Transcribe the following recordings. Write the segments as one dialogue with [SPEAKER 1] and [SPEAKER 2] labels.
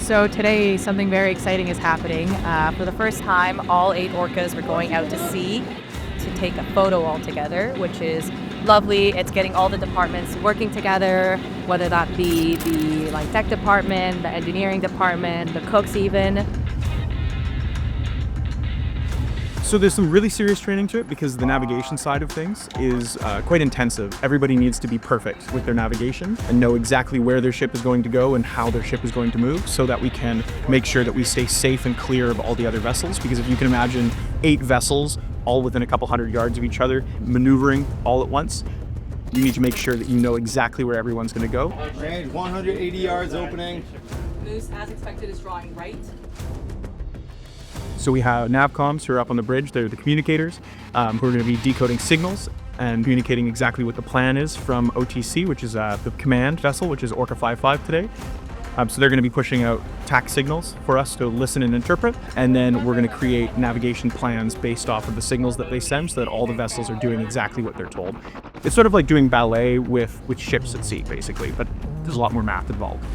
[SPEAKER 1] So today something very exciting is happening. For the first time, all 8 orcas are going out to sea to take a photo all together, which is lovely. It's getting all the departments working together, whether that be the tech department, the engineering department, the cooks even.
[SPEAKER 2] So there's some really serious training to it because the navigation side of things is quite intensive. Everybody needs to be perfect with their navigation and know exactly where their ship is going to go and how their ship is going to move so that we can make sure that we stay safe and clear of all the other vessels. Because if you can imagine 8 vessels all within a couple hundred yards of each other, maneuvering all at once, you need to make sure that you know exactly where everyone's going to go.
[SPEAKER 3] Range 180 yards opening.
[SPEAKER 1] Moose, as expected, is drawing right.
[SPEAKER 2] So we have navcoms who are up on the bridge. They're the communicators who are going to be decoding signals and communicating exactly what the plan is from OTC, which is the command vessel, which is Orca 55 today. So they're going to be pushing out TAC signals for us to listen and interpret, and then we're going to create navigation plans based off of the signals that they send so that all the vessels are doing exactly what they're told. It's sort of like doing ballet with ships at sea, basically, but there's a lot more math involved.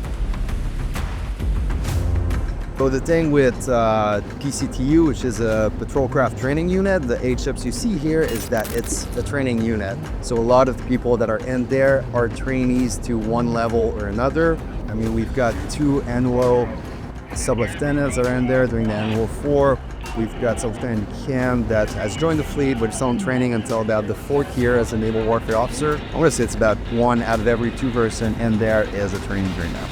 [SPEAKER 3] So the thing with PCTU, which is a patrol craft training unit, the 8 ships you see here, is that it's a training unit. So a lot of the people that are in there are trainees to one level or another. I mean, we've got 2 annual sub-lieutenants that are in there doing the annual 4. We've got Sub-Lieutenant Cam that has joined the fleet with its own training until about the 4th year as a naval warfare officer. I'm going to say it's about 1 out of every 2 person in there is a trainee right now.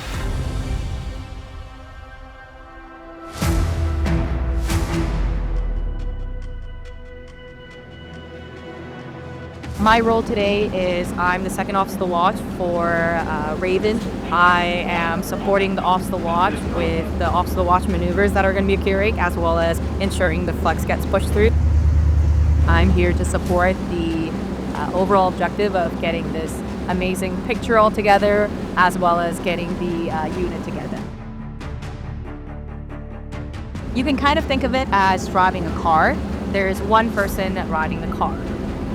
[SPEAKER 1] My role today is I'm the second officer of the watch for Raven. I am supporting the officer of the watch with the officer of the watch maneuvers that are going to be occurring, as well as ensuring the flex gets pushed through. I'm here to support the overall objective of getting this amazing picture all together, as well as getting the unit together. You can kind of think of it as driving a car. There's one person riding the car.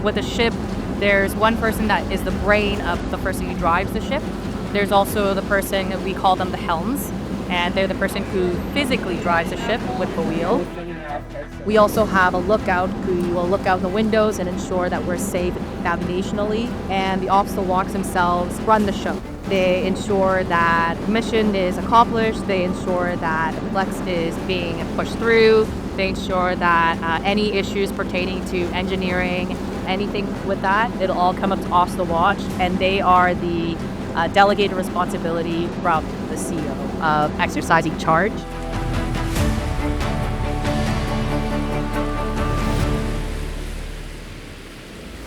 [SPEAKER 1] With a ship, there's one person that is the brain of the person who drives the ship. There's also the person, we call them the helms, and they're the person who physically drives the ship with the wheel. We also have a lookout who will look out the windows and ensure that we're safe navigationally, and the officer walks themselves run the show. They ensure that the mission is accomplished, they ensure that flex is being pushed through, they ensure that any issues pertaining to engineering, anything with that, it'll all come up to Officer Watch, and they are the delegated responsibility from the CEO of exercising charge.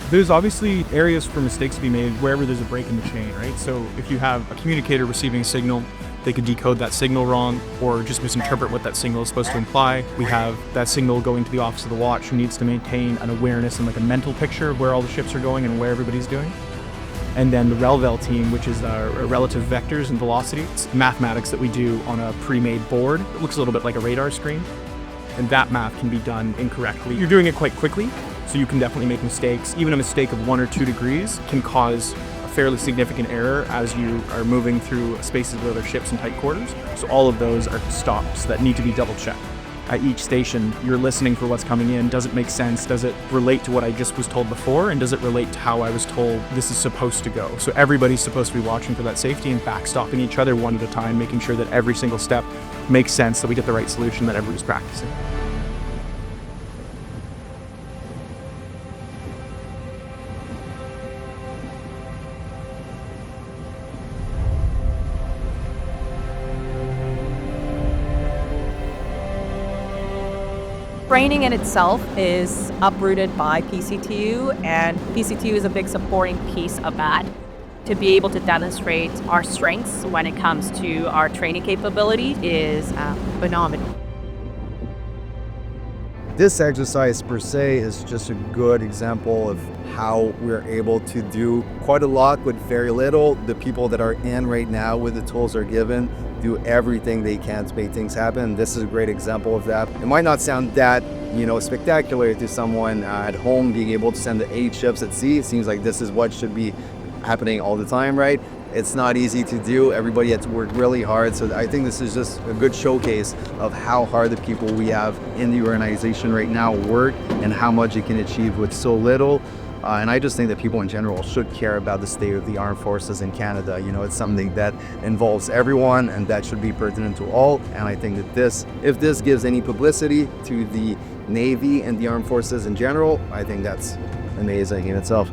[SPEAKER 2] There's obviously areas for mistakes to be made wherever there's a break in the chain, right? So if you have a communicator receiving a signal, they could decode that signal wrong or just misinterpret what that signal is supposed to imply. We have that signal going to the office of the watch who needs to maintain an awareness and a mental picture of where all the ships are going and where everybody's doing. And then the RELVEL team, which is relative vectors and velocity. It's mathematics that we do on a pre-made board. It looks a little bit like a radar screen. And that math can be done incorrectly. You're doing it quite quickly, so you can definitely make mistakes. Even a mistake of 1 or 2 degrees can cause a fairly significant error as you are moving through spaces with other ships and tight quarters. So all of those are stops that need to be double checked. At each station, you're listening for what's coming in. Does it make sense? Does it relate to what I just was told before? And does it relate to how I was told this is supposed to go? So everybody's supposed to be watching for that safety and backstopping each other one at a time, making sure that every single step makes sense, that we get the right solution that everybody's practicing.
[SPEAKER 1] Training in itself is uprooted by PCTU, and PCTU is a big supporting piece of that to be able to demonstrate our strengths when it comes to our training capability is phenomenal.
[SPEAKER 3] This exercise per se is just a good example of how we're able to do quite a lot with very little. The people that are in right now with the tools are given do everything they can to make things happen. This is a great example of that. It might not sound that, spectacular to someone at home being able to send the 8 ships at sea. It seems like this is what should be happening all the time, right? It's not easy to do. Everybody has worked really hard. So I think this is just a good showcase of how hard the people we have in the organization right now work and how much you can achieve with so little. And I just think that people in general should care about the state of the armed forces in Canada. You know, it's something that involves everyone and that should be pertinent to all. And I think that if this gives any publicity to the Navy and the armed forces in general, I think that's amazing in itself.